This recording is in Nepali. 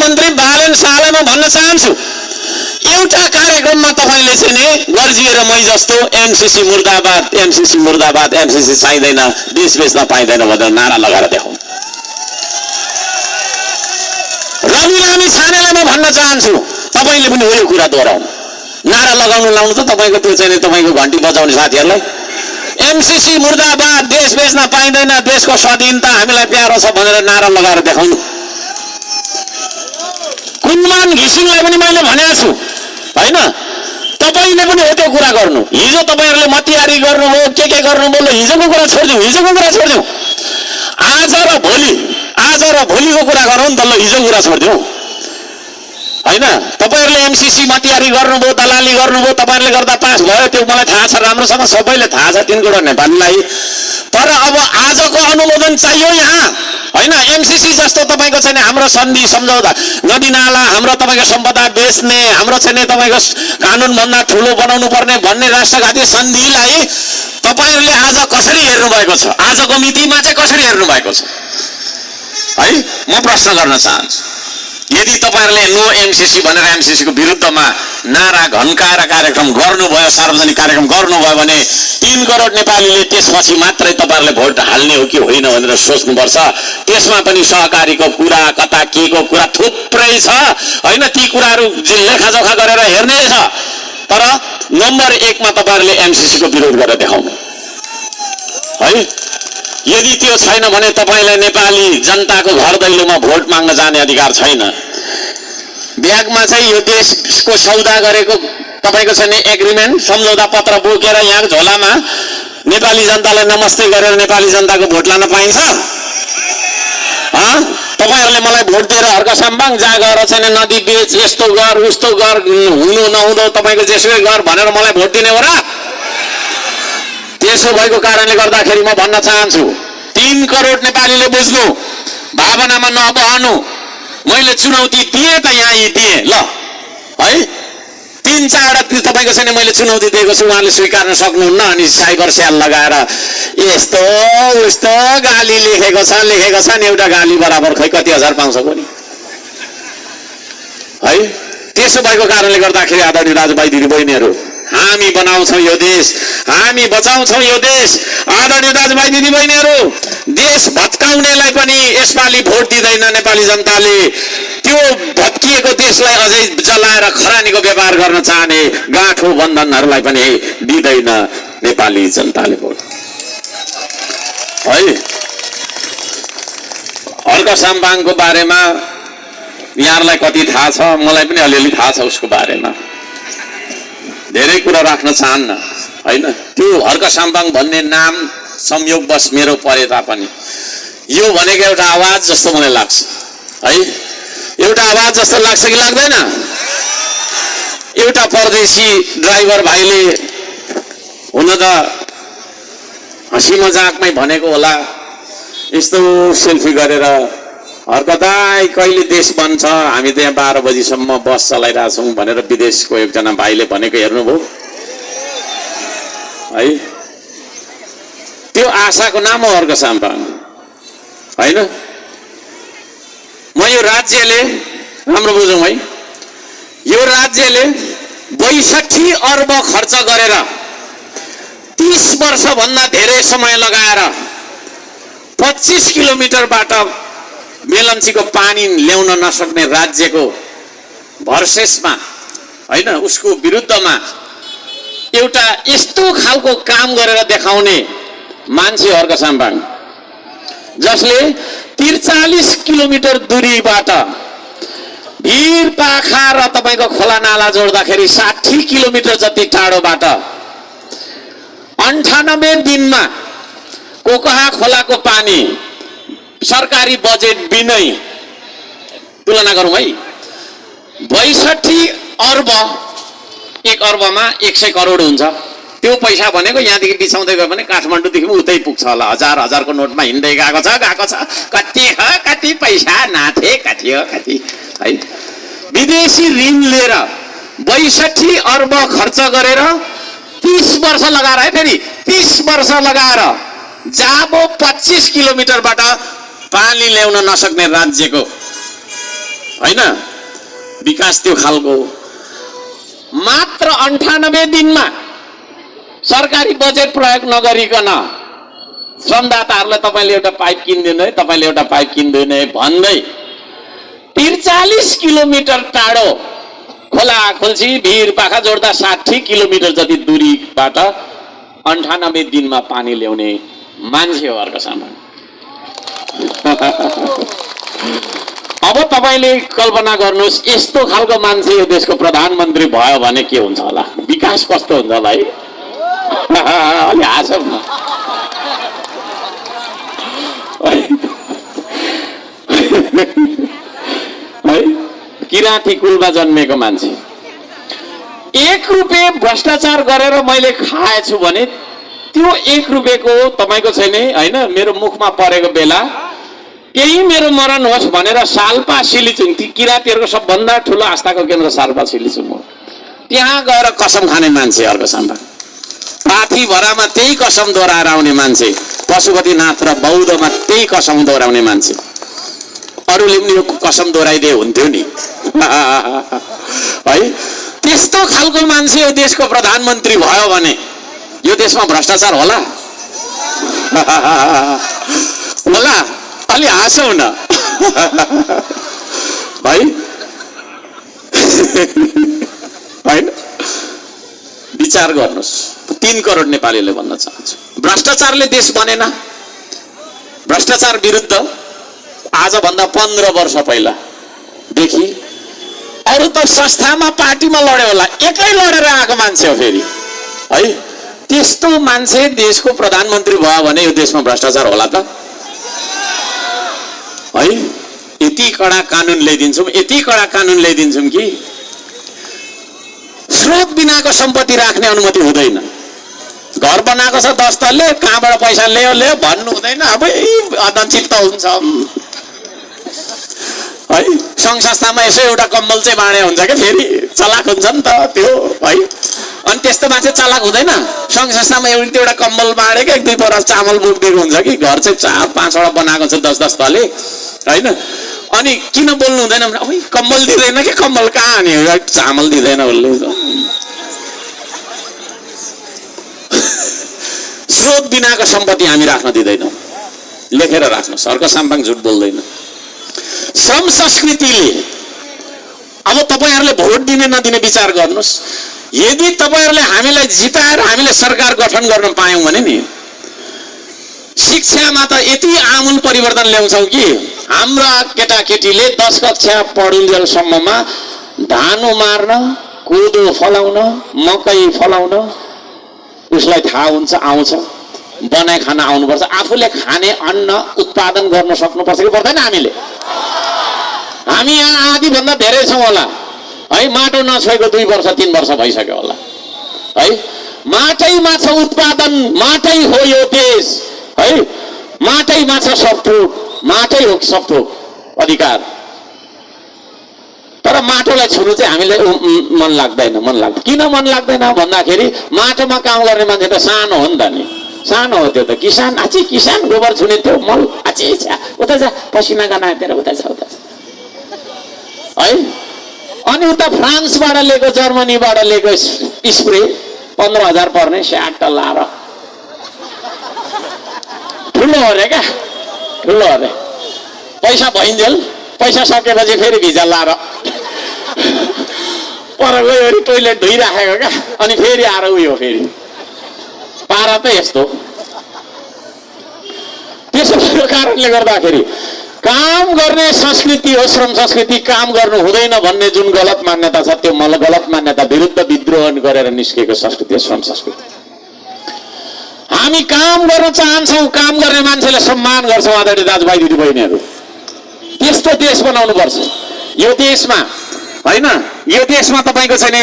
मन्त्री बालन शाहलाई म भन्न चाहन्छु, एउटा कार्यक्रममा तपाईले चाहिँ नि गर्जिएर मै जस्तो एमसीसी मुर्दाबाद, एमसीसी मुर्दाबाद, एमसीसी चाहिँदैन, देश बेच्न पाइँदैन भनेर नारा लगाएर देखाउँ। रवि लामी छानेलाई म भन्न चाहन्छु, तपाईले पनि यो कुरा दोहोऱ्याउनु, नारा लगाउनु लाउनु त तपाईको त्यो चाहिँ तपाईको घण्टी बजाउने साथीहरूलाई एमसीसी मुर्दाबाद, देश बेच्न पाइँदैन, देशको स्वाधीनता हामीलाई प्यारो छ भनेर नारा लगाएर देखाउनु। कुलमान घिसिङलाई पनि मैले भनेको छु हैन, तपाईले पनि हो त्यो कुरा गर्नु। हिजो तपाईहरुले मतियारी गर्नुभयो, के गर्नुभयो, ल हिजोको कुरा छोड्दिउँ, हिजोको कुरा छोड्दिउँ, आज र भोलिको कुरा गरौँ न त। ल हिजोको कुरा छोड्दिउँ हैन। तपाईहरुले एमसीसी मतियारी गर्नुभयो, दलाली गर्नुभयो, तपाईहरुले गर्दा पास भयो, त्यो मलाई थाहा छ, राम्रोसँग सबैले थाहा छ 3 करोड नेपालीलाई। तर अब आजको अनुमोदन चाहियो यहाँ हैन। एमसीसी जस्तो तपाईको चाहिँ हाम्रो सन्धि सम्झौता, नदी नाला हाम्रो तपाईको सम्पदा बेच्ने, हाम्रो चाहिँ तपाईको कानुन भन्दा ठुलो बनाउनु पर्ने भन्ने राष्ट्रघाती सन्धिलाई तपाईहरुले आज कसरी हेर्नु भएको छ, आजको मितिमा चाहिँ कसरी हेर्नु भएको छ है, म प्रश्न गर्न चाहन्छु। यदि तपाईहरुले नो एमसीसी भनेर एमसीसी को विरुद्धमा नारा घन्काएर कार्यक्रम गर्नुभयो, सार्वजनिक कार्यक्रम गर्नुभयो भने 3 करोड नेपालीले त्यसपछि मात्रै तपाईहरुले भोट हाल्ने हो कि होइन भनेर सोच्नुपर्छ। त्यसमा पनि सहकारीको कुरा, कता के को कुरा थुप्रै छ हैन, ती कुराहरु लेखाजोखा गरेर हेर्ने छ। तर नम्बर 1 मा तपाईहरुले एमसीसी को विरोध गरेर देखाउनु है। यदि त्यो छैन भने तपाईलाई नेपाली जनताको घर दैलोमा भोट माग्न जाने अधिकार छैन। ब्यागमा चाहिँ यो देशको सौदा गरेको तपाईको चाहिँ एग्रिमेन्ट, सम्झौता पत्र बोकेर यहाँ झोलामा नेपाली जनतालाई नमस्ते गरेर नेपाली जनताको भोट लान पाइन्छ? तपाईहरुले मलाई भोट दिएर हर्क सम्बाङ जा गएर चाहिँ नदी बेच, यस्तो गर उस्तो गर, हुनु नहुँदो तपाईको जेसुकै गर भनेर मलाई भोट दिने हो र? त्यसो भएको कारणले गर्दाखेरि म भन्न चाहन्छु, 3 करोड नेपालीले बुझ्नु, भावनामा नबहनु। मैले चुनौती दिएँ त यहाँ यी दिएँ ल है, 3-4 तपाईको छैन मैले चुनौती दिएको छु, उहाँले स्वीकार्न सक्नुहुन्न। अनि साइबर सेल लगाएर यस्तो उस्तो गाली लेखेको छ नि, एउटा गाली बराबर खै कति हजार पाउँछ कोनी है। त्यसो भएको कारणले गर्दाखेरि आदरणीय दाजुभाइ दिदीबहिनीहरू, हामी बनाउँछौं यो देश, हामी बचाउँछौं यो देश। आदरणीय दाजुभाइ दिदीबहिनीहरू, देश भत्काउनेलाई पनि यसपालि भोट दिँदैन नेपाली जनताले। त्यो भत्किएको देशलाई अझै जलाएर खरानीको व्यापार गर्न चाहने गाँठो बन्धनहरूलाई पनि दिँदैन नेपाली जनताले भोट है। हर्क साम्बाङको बारेमा यहाँहरूलाई कति थाहा छ, मलाई पनि अलिअलि थाहा छ उसको बारेमा, धेरै कुरा राख्न चाहन्न हैन। त्यो हर्क साम्बाङ भन्ने नाम संयोगवश मेरो परे तापनि यो भनेको एउटा आवाज जस्तो मलाई लाग्छ है। एउटा आवाज जस्तो लाग्छ कि लाग्दैन? एउटा परदेशी ड्राइभर भाइले हुन त हँसी मजाकमै भनेको होला, यस्तो सेल्फी गरेर हर्क दाइ कहिले देश बन्छ, हामी त यहाँ 12 बजीसम्म बस चलाइरहेछौँ भनेर विदेशको एकजना भाइले भनेको हेर्नुभयो है। त्यो आशाको नाम हो हर्क साम्बाङ हैन। म यो राज्यले, राम्रो बुझौँ है, यो राज्यले 62 अर्ब खर्च गरेर 30 वर्षभन्दा धेरै समय लगाएर 25 किलोमिटरबाट मेलम्चीको पानी ल्याउन नसक्ने राज्यको भर्सेसमा हैन, उसको विरुद्धमा एउटा यस्तो खालको काम गरेर देखाउने मान्छे हर्क साम्बाङ, जसले 43 किलोमिटर दूरीबाट भिर पाखा र तपाईको खोला नाला जोड्दाखेरि 60 किलोमिटर जति टाढोबाट 98 दिनमा कोकहा खोलाको पानी सरकारी बजेट बिनै, तुलना गरौँ है, 62 अर्ब, 1 अर्बमा 100 करोड हुन्छ। त्यो पैसा भनेको यहाँदेखि बिछाउँदै गयो भने काठमाडौँदेखि उतै पुग्छ होला। हजार-हजारको नोटमा हिँड्दै गएको छ कति पैसा नाथे कति हो कति है। विदेशी ऋण लिएर 62 अर्ब खर्च गरेर 30 वर्ष लगाएर है, फेरि 30 वर्ष लगाएर जाबो 25 किलोमिटरबाट पानी ल्याउन नसक्ने राज्यको होइन विकास त्यो खालको मात्र 98 दिनमा सरकारी बजेट प्रयोग नगरिकन श्रमदाताहरूलाई तपाईँले एउटा पाइप किन्दैन है, तपाईँले एउटा पाइप किन्दैन है भन्दै 43 किलोमिटर टाढो खोला खोल्सी भिर पाखा जोड्दा 60 किलोमिटर जति दूरीबाट 98 दिनमा पानी ल्याउने मान्छे हो अर्को सामान। अब तपाईँले कल्पना गर्नुहोस् यस्तो खालको मान्छे यो देशको प्रधानमन्त्री भयो भने के हुन्छ होला, विकास कस्तो हुन्छ होला है। अलि हाँसौँ न है। किराँती कुलमा जन्मेको मान्छे 1 रुपियाँ भ्रष्टाचार गरेर मैले खाएछु भने त्यो 1 रुपियाँको तपाईँको छैन होइन, मेरो मुखमा परेको बेला केही मेरो मरण होस् भनेर साल्पा सिलिचुङ, ती किराँतीहरूको सबभन्दा ठुलो आस्थाको केन्द्र साल्पा सिलिचुङ हो, त्यहाँ गएर कसम खाने मान्छे अर्को साम्बा। पाथीभरामा त्यही कसम दोहोऱ्याएर आउने मान्छे, पशुपतिनाथ र बौद्धमा त्यही कसम दोहोऱ्याउने मान्छे। अरूले पनि यो कसम दोहोऱ्याइदिए हुन्थ्यो नि है। त्यस्तो खालको मान्छे यो देशको प्रधानमन्त्री भयो भने यो देशमा भ्रष्टाचार होला होला? अलि हाँसौँ न भाइ होइन। विचार गर्नुहोस्, 3 करोड नेपालीले भन्न चाहन्छु, भ्रष्टाचारले देश बनेन। भ्रष्टाचार विरुद्ध आजभन्दा 15 वर्ष पहिलादेखि अरू त संस्थामा पार्टीमा लड्यो होला, एक्लै लडेर आएको मान्छे हो फेरि है। त्यस्तो मान्छे देशको प्रधानमन्त्री भयो भने यो देशमा भ्रष्टाचार होला त है। यति कडा कानुन ल्याइदिन्छौँ, यति कडा कानुन ल्याइदिन्छौँ कि स्रोत बिनाको सम्पत्ति राख्ने अनुमति हुँदैन। घर बनाएको छ 10 तल्ले, कहाँबाट पैसा ल्यायो ल्यायो भन्नु हुँदैन। अब अदचित्त हुन्छ है। सङ्घ संस्थामा यसो एउटा कम्बल चाहिँ बाँडे हुन्छ कि फेरि चलाक हुन्छ नि त त्यो है। अनि त्यस्तो मान्छे चलाक हुँदैन। सङ्घ संस्थामा एउटा कम्बल बाँडे कि 1-2 बोरा चामल बोकिदिएको हुन्छ कि घर चाहिँ 4-5वटा बनाएको छ 10-10 तले होइन। अनि किन बोल्नु हुँदैन भने ओइ कम्बल दिँदैन कि, कम्बल कहाँ नि चामल दिँदैन उसले। स्रोत बिनाको सम्पत्ति हामी राख्न दिँदैनौँ, लेखेर राख्नु। अर्को साम्पाङ झुट बोल्दैन। श्रम संस्कृतिले अब तपाईँहरूले भोट दिने नदिने विचार गर्नुहोस्। यदि तपाईँहरूले हामीलाई जिताएर हामीले सरकार गठन गर्न पायौँ भने नि शिक्षामा त यति आमूल परिवर्तन ल्याउँछौँ कि हाम्रा केटाकेटीले 10 कक्षा पढुन्जेलसम्ममा धान उमार्न, कोदो फलाउन, मकै फलाउन उसलाई थाहा हुन्छ, आउँछ, बनाइ खान आउनुपर्छ। आफूले खाने अन्न उत्पादन गर्न सक्नुपर्छ कि पर्दैन? हामी यहाँ आधीभन्दा धेरै छौँ होला है। माटो नछोएको 2 वर्ष 3 वर्ष भइसक्यो होला है। माटैमा छ उत्पादन, माटै हो यो देश है। माटैमा छ सब थोक, माटै हो सब थोक अधिकार। तर माटोलाई छुनु चाहिँ हामीलाई मन लाग्दैन। किन मन लाग्दैन भन्दाखेरि माटोमा काम गर्ने मान्छे त सानो हो नि त नि, सानो हो त्यो त। किसान आछि, किसान गोबर छुने त्यो मल आछि उता जा, पसिना गनाएर उता जा है। अनि उता फ्रान्सबाट ल्याएको, जर्मनीबाट ल्याएको स्प्रे 15,000 पर्ने स्याट लाएर ठुलो हो रे क्या, ठुलो हो रे। पैसा भइन्जेल, पैसा सकेपछि फेरि भिजा लाएर पर गयो टोइलेट धोइराखेको क्या, अनि फेरि आएर उयो फेरि पारा त यस्तो। त्यसो कारणले गर्दाखेरि काम गर्ने संस्कृति हो श्रम संस्कृति। काम गर्नु हुँदैन भन्ने जुन गलत मान्यता छ त्यो गलत मान्यता विरुद्ध विद्रोह गरेर निस्केको संस्कृति हो श्रम संस्कृति। हामी काम गर्न चाहन्छौँ, काम गर्ने मान्छेले सम्मान गर्छौँ। आदरणीय दाजुभाइ दिदीबहिनीहरू, त्यस्तो देश बनाउनु पर्छ यो देशमा होइन। यो देशमा तपाईँको छैन